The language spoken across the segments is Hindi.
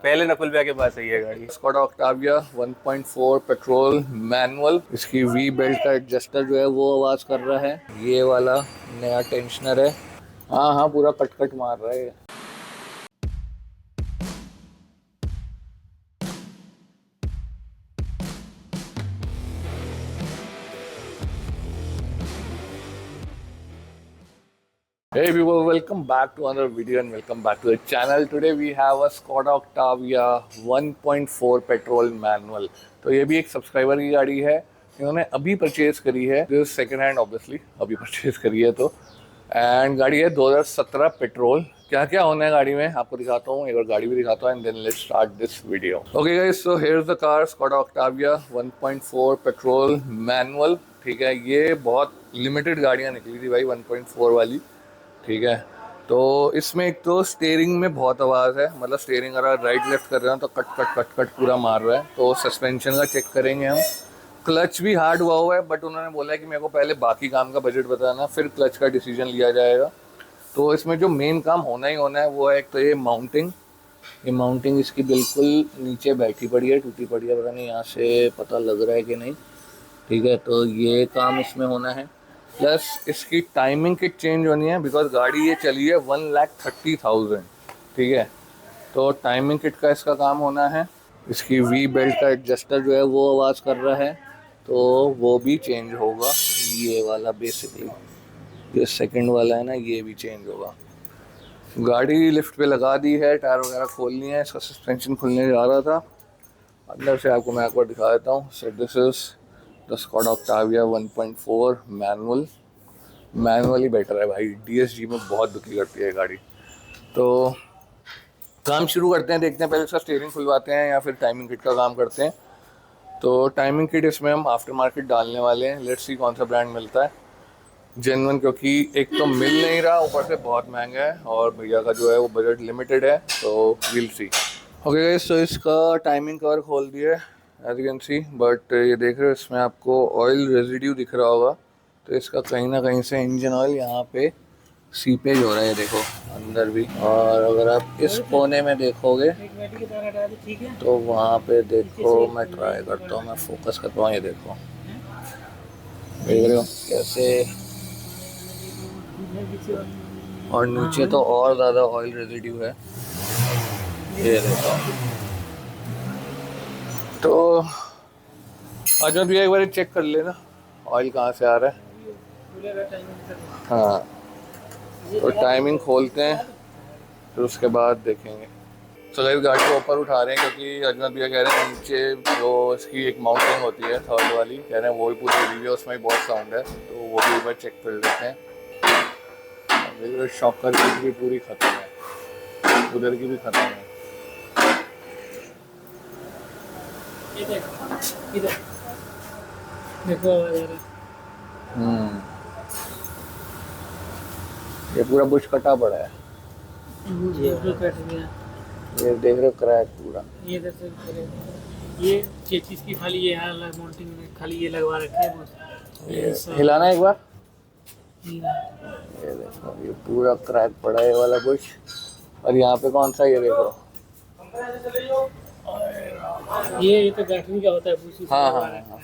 पहले नकुल भैया के पास है ये गाड़ी। Skoda Octavia 1.4 petrol manual. इसकी वी बेल्ट का एडजस्टर जो है वो आवाज़ कर रहा है। ये वाला नया टेंशनर है। हाँ हाँ, पूरा कट कट मार रहा है। Hey people, welcome back to another video and welcome back to the channel. Today we have a Skoda Octavia 1.4 petrol manual. तो ये भी एक सब्सक्राइबर की गाड़ी है, इन्होंने अभी परचेज करी है। दिस सेकंड हैंड ऑब्वियसली, अभी परचेज करी है तो। एंड गाड़ी है 2017 पेट्रोल। क्या क्या होना है गाड़ी में आपको दिखाता हूँ, एक बार गाड़ी भी दिखाता हूँ and then let's start this video. Okay guys, so here is the car Skoda Octavia 1.4 petrol manual. ठीक है, ये बहुत लिमिटेड गाड़ियाँ निकली थी भाई 1.4 वाली। ठीक है, तो इसमें एक तो स्टीयरिंग में बहुत आवाज़ है, मतलब स्टीयरिंग अगर राइट लेफ्ट कर रहे हो तो कट कट कट कट पूरा मार रहा है। तो सस्पेंशन का चेक करेंगे हम। क्लच भी हार्ड हुआ है, बट उन्होंने बोला है कि मेरे को पहले बाकी काम का बजट बताना, फिर क्लच का डिसीजन लिया जाएगा। तो इसमें जो मेन काम होना ही होना है वो है एक तो ये माउंटिंग इसकी बिल्कुल नीचे बैठी पड़ी है, टूटी पड़ी है, पता नहीं यहाँ से पता लग रहा है कि नहीं। ठीक है, तो ये काम इसमें होना है। प्लस इसकी टाइमिंग किट चेंज होनी है, बिकॉज गाड़ी ये चली है 1,30,000। ठीक है, तो टाइमिंग किट का इसका काम होना है। इसकी वी बेल्ट का एडजस्टर जो है वो आवाज़ कर रहा है, तो वो भी चेंज होगा। ये वाला बेसिकली जो सेकंड वाला है ना, ये भी चेंज होगा। गाड़ी लिफ्ट पे लगा दी है, टायर वगैरह खोलनी है, इसका सस्पेंशन खुलने जा रहा था। अंदर से आपको मैं एक बार दिखा देता हूँ। So this is the Skoda Octavia 1.4 manually better है भाई। डीएसजी में बहुत दुखी करती है गाड़ी। तो काम शुरू करते हैं, देखते हैं पहले इसका स्टीयरिंग खुलवाते हैं या फिर टाइमिंग किट का काम करते हैं। तो टाइमिंग किट इसमें हम आफ्टर मार्केट डालने वाले हैं। लेट्स सी कौन सा ब्रांड मिलता है जेन्युइन, क्योंकि एक तो मिल नहीं रहा, ऊपर से बहुत महंगा है और भैया का जो है वो बजट लिमिटेड है। तो विल सी। ओके गाइस, तो इसका टाइमिंग कवर खोल दिया है as you can see, but ये देख रहे हो इसमें आपको ऑयल रेजिड्यू दिख रहा होगा। तो इसका कहीं ना कहीं से इंजन ऑयल यहाँ पे सीपेज हो रहा है, देखो अंदर भी। और अगर आप इस कोने में देखोगे तो वहाँ पे देखो, मैं ट्राई करता हूँ, मैं फोकस करता हूँ, ये देखो, देख रहे हो कैसे। और नीचे तो और ज़्यादा ऑयल रेजिड्यू है, ये देखो। तो अजय भैया एक बार चेक कर लेना ऑयल कहाँ से आ रहा है। हाँ, तो टाइमिंग खोलते हैं फिर उसके बाद देखेंगे। तो गाइस गाड़ी को ऊपर उठा रहे हैं क्योंकि अजमत भैया कह रहे हैं नीचे जो इसकी एक माउंटिंग होती है थर्ड वाली, कह रहे हैं वो भी पूरी हुई है, उसमें भी बहुत साउंड है, तो वो भी एक बार चेक कर लेते हैं। शॉकर की भी पूरी ख़त्म है, उधर की भी ख़त्म है। देखो ये पूरा बुश कटा पड़ा है, ये देख रहे हो क्रैक पूरा। ये चेचिस की खाली ये यहाँ माउंटिंग में खाली ये लगवा रखे हैं बस। ये हिलाना एक बार, ये देखो ये पूरा क्रैक पड़ा है ये वाला बुश। और यहाँ पे कौन सा, ये देखो, ये तो बैटरी का होता है बुश। हाँ हाँ हाँ,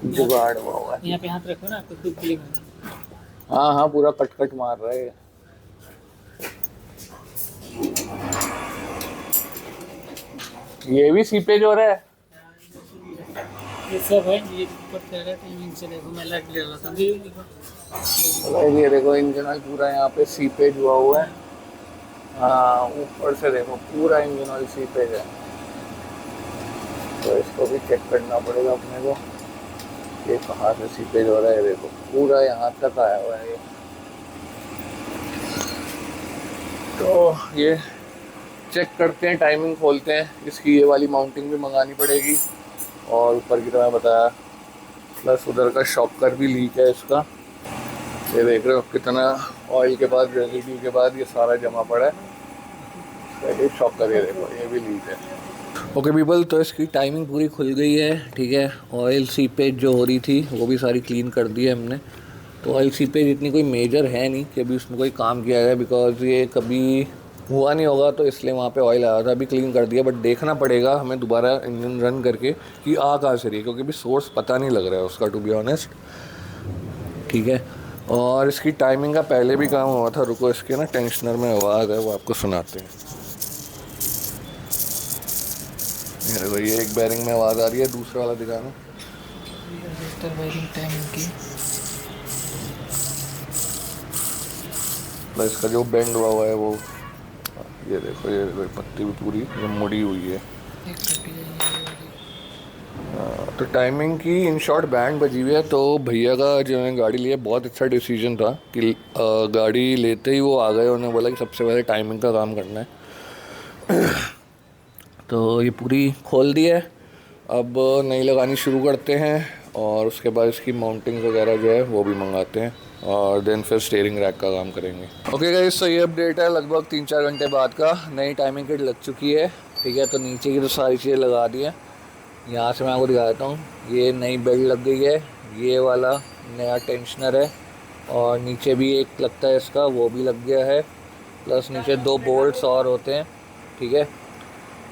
जुगाड़ हुआ हुआ है। यहाँ पे हाथ रखो ना, आपको दुख मिलेगा। हाँ हाँ, पूरा कट कट मार रहा है। ये भी सीपेज हो रहा है, ये सब है। ये ऊपर चढ़ रहा था, इनसे देखो मैं लाइट ले रहा था। ये देखो इंजन ऑयल पूरा यहाँ पे सीपेज हुआ हुआ है। हाँ, ऊपर से देखो पूरा इंजन ऑयल सीपेज है। तो इसको भी चेक करना पड़ेगा अपने को, ये कहाँ से सीपेज हो रहा है। देखो पूरा यहाँ तक आया हुआ है ये। तो ये चेक करते हैं, टाइमिंग खोलते हैं। इसकी ये वाली माउंटिंग भी मंगानी पड़ेगी और ऊपर की तरह बताया, प्लस उधर का शॉकर भी लीक है इसका। ये देख रहे हो कितना ऑयल के बाद, रेजिड्यू के बाद ये सारा जमा पड़ा है। शॉकर ये देखो, ये भी लीक है। ओके पीपल, तो इसकी टाइमिंग पूरी खुल गई है। ठीक है, ऑयल सीपेज जो हो रही थी वो भी सारी क्लीन कर दी है हमने। तो ऑयल सीपेज इतनी कोई मेजर है नहीं कि अभी उसमें कोई काम किया है, बिकॉज ये कभी हुआ नहीं होगा, तो इसलिए वहाँ पे ऑयल आया था, अभी क्लीन कर दिया। बट देखना पड़ेगा हमें दोबारा इंजन रन करके कि आ कहाँ से रही है, क्योंकि अभी सोर्स पता नहीं लग रहा है उसका, टू बी ऑनेस्ट। ठीक है, और इसकी टाइमिंग का पहले भी काम हुआ था। रुको, इसके ना टेंशनर में आवाज़ है, वो आपको सुनाते हैं। ये देखो, ये एक बैरिंग में आवाज़ आ रही है, दूसरा वाला दिखाना। इसका जो बेंड हुआ है वो, ये देखो पत्ती भी पूरी ये मुड़ी हुई है। तो टाइमिंग की इन शॉर्ट बैंड बजी हुई है। तो भैया का जो है गाड़ी लिया, बहुत अच्छा डिसीजन था कि गाड़ी लेते ही वो आ गए, उन्होंने बोला कि सबसे पहले टाइमिंग का काम करना है। तो ये पूरी खोल दी है, अब नई लगानी शुरू करते हैं और उसके बाद इसकी माउंटिंग वगैरह जो है वो भी मंगाते हैं और देन फिर स्टीयरिंग रैक का काम करेंगे। ओके गाइस, तो ये अपडेट है लगभग 3-4 घंटे बाद का। नई टाइमिंग किट लग चुकी है। ठीक है, तो नीचे की तो सारी चीज़ें लगा दी है। यहाँ से मैं आपको दिखा देता हूँ, ये नई बेल्ट लग गई है, ये वाला नया टेंशनर है और नीचे भी एक लगता है इसका, वो भी लग गया है। प्लस नीचे 2 बोल्ट्स और होते हैं, ठीक है,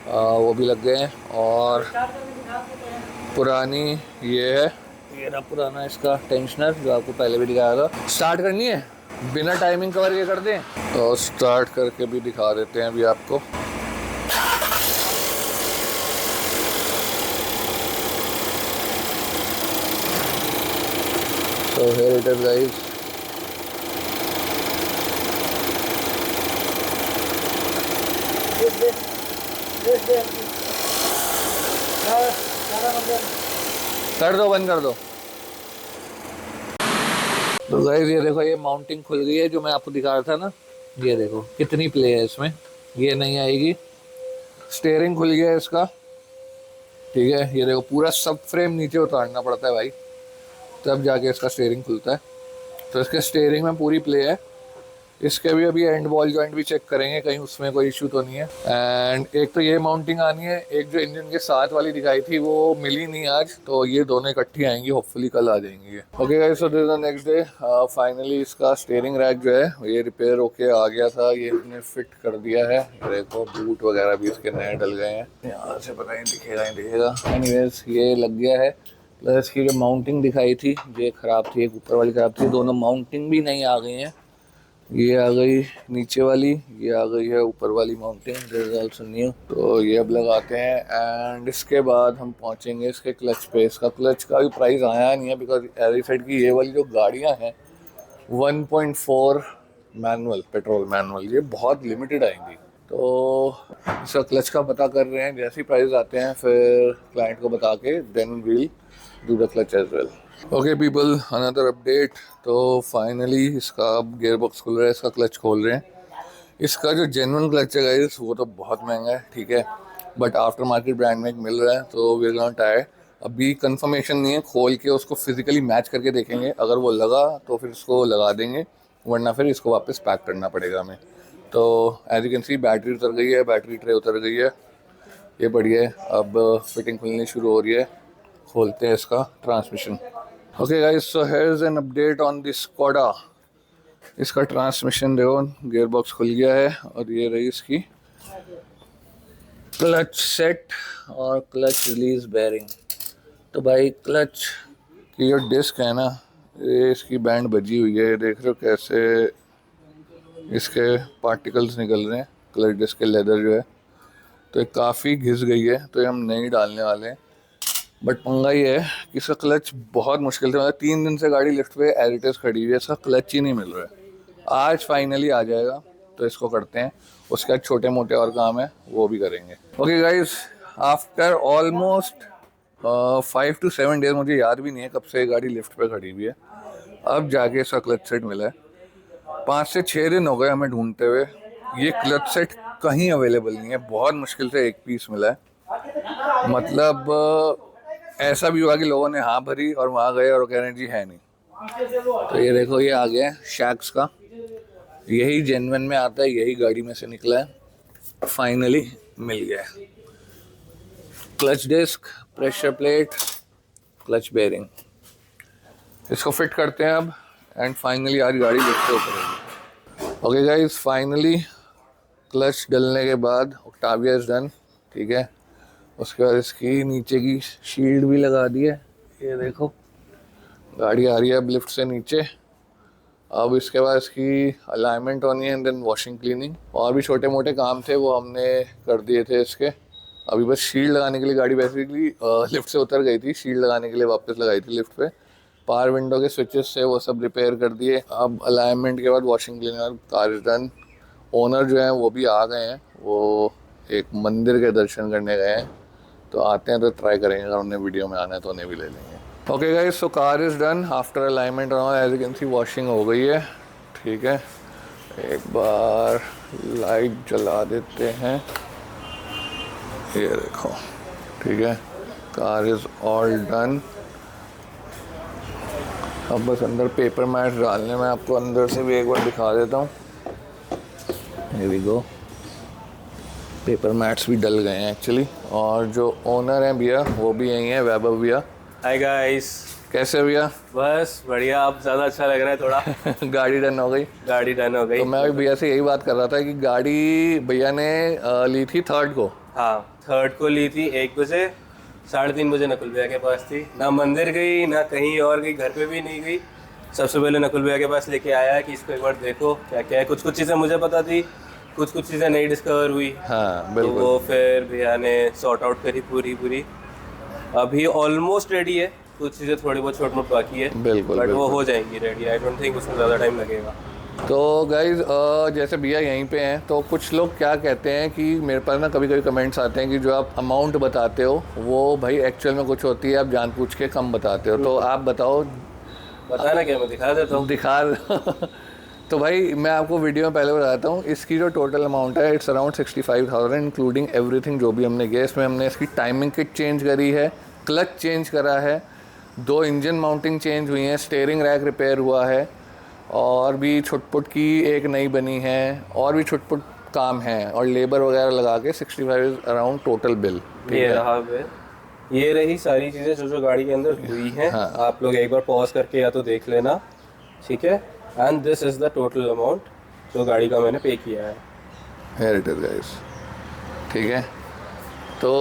वो भी लग गए हैं। और पुरानी ये है, ये रहा पुराना इसका टेंशनर जो आपको पहले भी दिखाया था। स्टार्ट करनी है, बिना टाइमिंग कवर ये कर दें और स्टार्ट करके भी दिखा देते हैं अभी आपको। So here it is guys. कर दो, बंद कर दो। तो गाइस ये देखो, ये माउंटिंग खुल गई है जो मैं आपको दिखा रहा था ना। ये देखो कितनी प्ले है इसमें, ये नहीं आएगी। स्टीयरिंग खुल गया है इसका, ठीक है। ये देखो पूरा सब फ्रेम नीचे उतारना पड़ता है भाई, तब जाके इसका स्टीयरिंग खुलता है। तो इसके स्टीयरिंग में पूरी प्ले है। इसके भी अभी एंड बॉल जॉइंट भी चेक करेंगे, कहीं उसमें कोई इशू तो नहीं है। एंड एक तो ये माउंटिंग आनी है, एक जो इंजन के साथ वाली दिखाई थी वो मिली नहीं आज, तो ये दोनों इकट्ठी आएंगी, होपफुली कल आ जाएंगी। Okay guys, so this is the next day. Finally इसका स्टीयरिंग रैक जो है ये रिपेयर होके आ गया था, ये हमने फिट कर दिया है। देखो बूट वगैरह भी इसके नए डल गए हैं, यहाँ से पता नहीं दिखेगा नहीं दिखेगा। एनीवेज ये लग गया है। प्लस इसकी जो माउंटिंग दिखाई थी ये ख़राब थी, एक ऊपर वाली ख़राब थी, दोनों माउंटिंग भी नहीं आ गई हैं। ये आ गई नीचे वाली, ये आ गई है ऊपर वाली mounting, this is also new. तो ये अब लगाते हैं एंड इसके बाद हम पहुंचेंगे इसके क्लच पे। इसका क्लच का भी प्राइस आया नहीं है बिकॉज एरी साइड की ये वाली जो गाड़ियां हैं 1.4 मैनुअल, पेट्रोल मैनुअल, ये बहुत लिमिटेड आएंगी। तो इसका क्लच का पता कर रहे हैं, जैसे ही प्राइस आते हैं फिर क्लाइंट को बता के then we'll do the clutch as well. Okay people, another update. तो फाइनली इसका अब गियर बॉक्स खुल रहा है, इसका क्लच खोल रहे हैं। इसका जो जेन्युइन क्लच है गाइस वो तो बहुत महंगा है, ठीक है, बट आफ्टर मार्केट ब्रांड में मिल रहा है, तो वी आर गोना ट्राई। अभी कंफर्मेशन नहीं है, खोल के उसको फिजिकली मैच करके देखेंगे, अगर वो लगा तो फिर इसको लगा देंगे, वरना फिर इसको वापस पैक करना पड़ेगा हमें। तो as you can see battery उतर गई है, बैटरी ट्रे उतर गई है, ये बढ़िया है। अब फिटिंग खुलनी शुरू हो रही है, खोलते हैं इसका transmission. Okay guys, so here is an update on this Skoda. इसका ट्रांसमिशन देखो, गियर बॉक्स खुल गया है और ये रही इसकी क्लच सेट और क्लच रिलीज बेयरिंग। तो भाई क्लच की जो डिस्क है ना, ये इसकी बैंड बजी हुई है, देख रहे हो कैसे इसके पार्टिकल्स निकल रहे हैं क्लच डिस्क के, लेदर जो है तो ये काफ़ी घिस गई है, तो ये हम नहीं डालने वाले हैं। बट पंगा ये है कि इसका क्लच बहुत मुश्किल से, मतलब 3 दिन से गाड़ी लिफ्ट पे एरिटेस खड़ी हुई है, इसका क्लच ही नहीं मिल रहा है। आज फाइनली आ जाएगा तो इसको करते हैं, उसके बाद छोटे मोटे और काम है वो भी करेंगे। Okay guys, after almost 5 to 7 days, मुझे याद भी नहीं है कब से गाड़ी लिफ्ट पे खड़ी हुई है, अब जाके इसका क्लच सेट मिला है। 5 से 6 दिन हो गए हमें ढूंढते हुए, ये क्लच सेट कहीं अवेलेबल नहीं है, बहुत मुश्किल से एक पीस मिला है। मतलब ऐसा भी हुआ कि लोगों ने हाँ भरी और वहाँ गए और कह रहे हैं जी है नहीं। तो ये देखो, ये आ गया है शैक्स का, यही जेन्युइन में आता है, यही गाड़ी में से निकला है, फाइनली मिल गया है। Clutch disc, pressure plate, clutch bearing, इसको फिट करते हैं अब एंड फाइनली आज गाड़ी लिफ्ट से उतरेगी। ओके गाइस, फाइनली क्लच डलने के बाद ऑक्टाविया इज डन, ठीक है। उसके बाद इसकी नीचे की शील्ड भी लगा दी है, ये देखो गाड़ी आ रही है अब लिफ्ट से नीचे। अब इसके बाद इसकी अलाइनमेंट होनी है एंड देन वॉशिंग क्लीनिंग, और भी छोटे मोटे काम थे वो हमने कर दिए थे इसके। अभी बस शील्ड लगाने के लिए गाड़ी बेसिकली लिफ्ट से उतर गई थी, शील्ड लगाने के लिए वापस लगाई थी लिफ्ट पे। पावर विंडो के स्विचेस थे वो सब रिपेयर कर दिए। अब अलाइनमेंट के बाद washing cleaner, car is done. Owner जो हैं वो भी आ गए हैं, वो एक मंदिर के दर्शन करने गए हैं, तो आते हैं तो ट्राई करेंगे, अगर उन्हें वीडियो में आना है तो उन्हें भी ले लेंगे। Okay guys, so car is done after alignment और as you can see washing हो गई है, ठीक है। एक बार लाइट जला देते हैं, ये देखो, ठीक है। Car is all done. अब बस अंदर पेपर मैट डालने में, आपको अंदर से भी एक बार दिखा देता हूँ। Here we go, paper mats भी डल गए हैं एक्चुअली। और जो ओनर हैं भैया वो भी यही है, वैभव भैया। हाय गाइस, कैसे भैया? बस बढ़िया। आप ज़्यादा अच्छा लग रहा है थोड़ा। गाड़ी डन हो गई? गाड़ी डन हो गई। तो मैं भी भैया से यही बात कर रहा था कि गाड़ी भैया ने ली थी 3rd को। हाँ, 3rd को ली थी 1 बजे, 3:30 बजे नकुल भैया के पास थी। ना मंदिर गई ना कहीं और गई, घर पे भी नहीं गई। सबसे पहले नकुल भैया के पास लेके आया कि इसको एक बार देखो क्या क्या है। कुछ कुछ चीज़ें मुझे पता थी, कुछ कुछ चीज़ें नहीं डिस्कवर हुई। हाँ तो बिल्कुल। वो फिर भैया ने सॉर्ट आउट करी पूरी। अभी ऑलमोस्ट रेडी है, कुछ चीज़ें थोड़ी बहुत छोट मोट बाकी है, बिल्कुल बट वो बिल्कुल। हो जाएंगी रेडी। आई डोंट थिंक उसमें ज़्यादा टाइम लगेगा। तो गाइज जैसे भैया यहीं पे हैं, तो कुछ लोग क्या कहते हैं कि मेरे पास ना कभी कभी कमेंट्स आते हैं कि जो आप अमाउंट बताते हो वो भाई एक्चुअल में कुछ होती है, आप जानबूझ के कम बताते हो। तो आप बताओ। बताना क्या, मैं दिखा देता हूँ। दिखा तो भाई मैं आपको वीडियो में पहले बताता हूँ, इसकी जो टोटल अमाउंट है इट्स अराउंड 65,000 इंक्लूडिंग एवरीथिंग जो भी हमने किया। इसमें हमने इसकी टाइमिंग किट चेंज करी है, क्लच चेंज करा है, 2 इंजन माउंटिंग चेंज हुई हैं, स्टीयरिंग रैक रिपेयर हुआ है, और भी छुटपुट की एक नई बनी है, और भी छुटपुट काम है, और लेबर वगैरह लगा के 65 अराउंड टोटल बिल। ये रहा बिल, ये रही सारी चीज़ें जो गाड़ी के अंदर हुई हैं। हाँ। आप लोग एक बार पॉज करके या तो देख लेना, ठीक है। And this is the total amount जो गाड़ी का मैंने पे किया है। Here it is guys, ठीक है। तो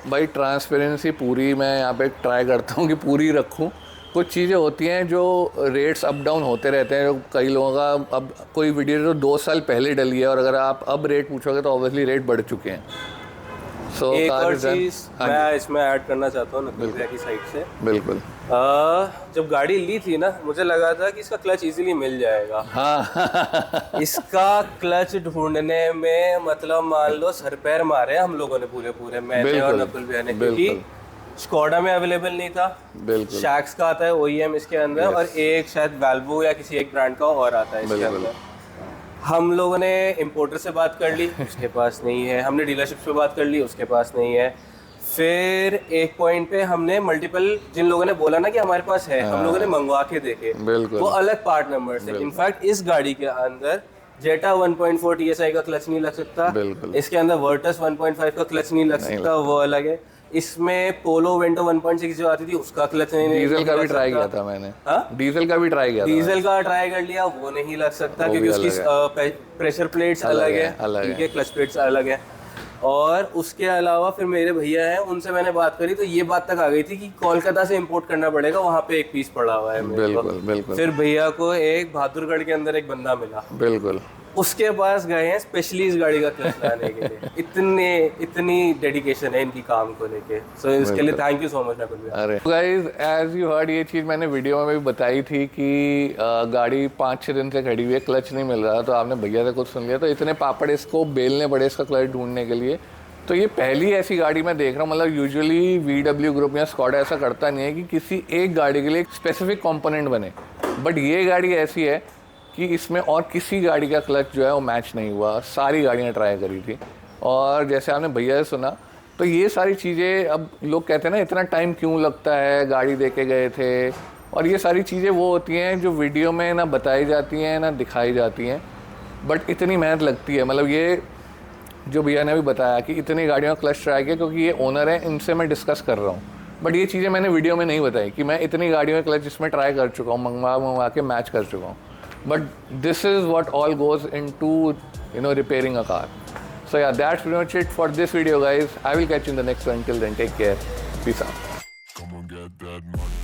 भाई ट्रांसपेरेंसी पूरी मैं यहाँ पे ट्राई करता हूँ कि पूरी रखूँ। कुछ चीज़ें होती हैं जो रेट्स अप डाउन होते रहते हैं, जो कई लोगों का, अब कोई वीडियो जो 2 साल पहले डली है और अगर आप अब रेट पूछोगे तो ऑब्वियसली रेट बढ़ चुके हैं। सो एक और चीज़ मैं इसमें ऐड करना चाहता हूँ नकुल भैया की साइड से। बिल्कुल। जब गाड़ी ली थी ना, मुझे लगा था कि इसका क्लच इजीली मिल जाएगा। हाँ इसका क्लच ढूंढने में मतलब मान लो सर पैर मारे हम लोगों ने पूरे मैंने और नकुल भैया ने, क्योंकि स्कोडा में अवेलेबल नहीं था। बिल्कुल। शैक्स का आता है OEM इसके अंदर, और एक शायद वैल्वो या किसी एक ब्रांड का और आता है इसके अंदर। हम लोगों ने इंपोर्टर से बात कर ली, उसके पास नहीं है। हमने डीलरशिप से बात कर ली, उसके पास नहीं है। फिर एक पॉइंट पे हमने मल्टीपल, जिन लोगों ने बोला ना कि हमारे पास है, हम लोगों ने मंगवा के देखे, वो अलग पार्ट नंबर से। इनफैक्ट इस गाड़ी के अंदर जेटा 1.4 TSI का क्लच नहीं लग सकता, इसके अंदर वर्टस 1.5 का क्लच नहीं लग सकता, वो अलग है। इसमें पोलो वेंटो 1.6 जो आती थी उसका क्लच नहीं, डीजल का भी ट्राई किया था मैंने। डीजल का भी ट्राई किया था, डीजल का ट्राई कर लिया, वो नहीं लग सकता क्योंकि उसकी प्रेशर प्लेट्स अलग है, ठीक है, क्लच प्लेट्स अलग है। और उसके अलावा फिर मेरे भैया हैं, उनसे मैंने बात करी तो ये बात तक आ गई थी कि कोलकाता से इंपोर्ट करना पड़ेगा, वहाँ पे एक पीस पड़ा हुआ है मेरे को। बिल्कुल। फिर भैया को एक बहादुरगढ़ के अंदर एक बंदा मिला, बिल्कुल, उसके पास गए हैं स्पेशली इस गाड़ी का क्लच लाने के लिए। इतनी डेडिकेशन है इनकी काम को लेके, सो इसके लिए thank you so much Nakul भैया। अरे गाइस, एज यू हर्ड, ये चीज़ मैंने वीडियो में भी बताई थी कि गाड़ी 5-6 दिन से खड़ी हुई है, क्लच नहीं मिल रहा, तो आपने भैया से कुछ सुन लिया, तो इतने पापड़ इसको बेलने पड़े इसका क्लच ढूंढने के लिए। तो ये पहली ऐसी गाड़ी मैं देख रहा हूँ, मतलब यूजुअली VW ग्रुप या स्कॉडा ऐसा करता नहीं है कि किसी एक गाड़ी के लिए एक स्पेसिफिक कंपोनेंट बने, बट ये गाड़ी ऐसी है कि इसमें और किसी गाड़ी का क्लच जो है वो मैच नहीं हुआ। सारी गाड़ियाँ ट्राई करी थी, और जैसे आपने भैया से सुना, तो ये सारी चीज़ें, अब लोग कहते हैं ना इतना टाइम क्यों लगता है, गाड़ी दे के गए थे, और ये सारी चीज़ें वो होती हैं जो वीडियो में ना बताई जाती हैं ना दिखाई जाती हैं, बट इतनी मेहनत लगती है। मतलब ये जो भैया ने भी बताया कि इतनी गाड़ियों का क्लच ट्राई किया, क्योंकि ये ओनर है, इनसे मैं डिस्कस कर रहा हूँ, बट ये चीज़ें मैंने वीडियो में नहीं बताई कि मैं इतनी गाड़ियों का क्लच इसमें ट्राई कर चुका हूँ, मंगवा के मैच कर चुका हूँ। but this is what all goes into, you know, repairing a car. So yeah, that's pretty much it for this video, guys. I will catch you in the next one. Until then, take care. Peace out. Come on, get that money.